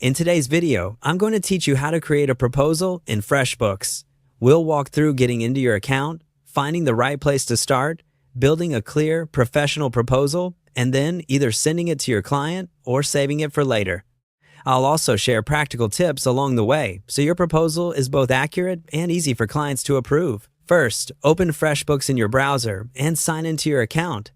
In today's video, I'm going to teach you how to create a proposal in FreshBooks. We'll walk through getting into your account, finding the right place to start, building a clear, professional proposal, and then either sending it to your client or saving it for later. I'll also share practical tips along the way so your proposal is both accurate and easy for clients to approve. First, open FreshBooks in your browser and sign into your account.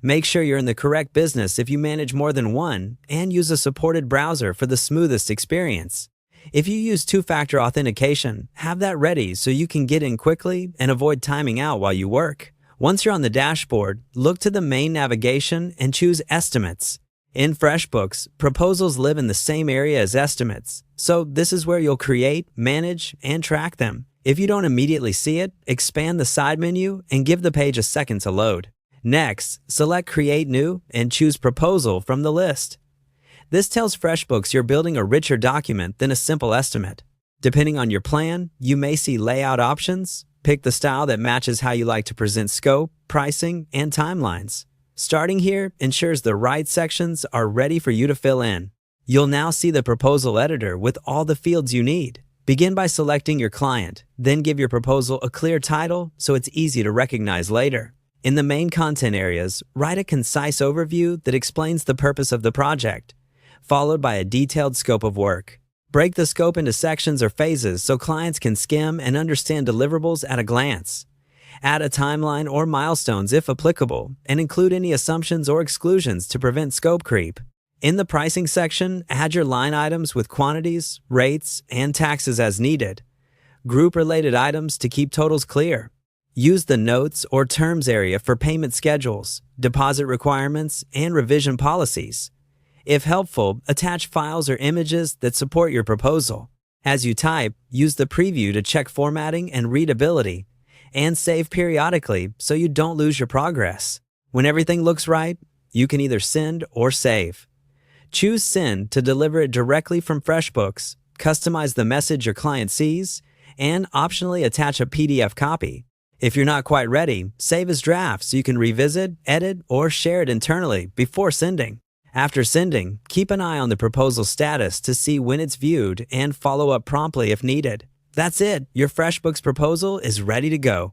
Make sure you're in the correct business if you manage more than one, and use a supported browser for the smoothest experience. If you use two-factor authentication, have that ready so you can get in quickly and avoid timing out while you work. Once you're on the dashboard, look to the main navigation and choose Estimates. In FreshBooks, proposals live in the same area as estimates, so this is where you'll create, manage, and track them. If you don't immediately see it, expand the side menu and give the page a second to load. Next, select Create New and choose Proposal from the list. This tells FreshBooks you're building a richer document than a simple estimate. Depending on your plan, you may see layout options. Pick the style that matches how you like to present scope, pricing, and timelines. Starting here ensures the right sections are ready for you to fill in. You'll now see the proposal editor with all the fields you need. Begin by selecting your client, then give your proposal a clear title so it's easy to recognize later. In the main content areas, write a concise overview that explains the purpose of the project, followed by a detailed scope of work. Break the scope into sections or phases so clients can skim and understand deliverables at a glance. Add a timeline or milestones if applicable, and include any assumptions or exclusions to prevent scope creep. In the pricing section, add your line items with quantities, rates, and taxes as needed. Group related items to keep totals clear. Use the Notes or Terms area for payment schedules, deposit requirements, and revision policies. If helpful, attach files or images that support your proposal. As you type, use the preview to check formatting and readability, and save periodically so you don't lose your progress. When everything looks right, you can either send or save. Choose Send to deliver it directly from FreshBooks, customize the message your client sees, and optionally attach a PDF copy. If you're not quite ready, save as draft so you can revisit, edit, or share it internally before sending. After sending, keep an eye on the proposal status to see when it's viewed and follow up promptly if needed. That's it. Your FreshBooks proposal is ready to go.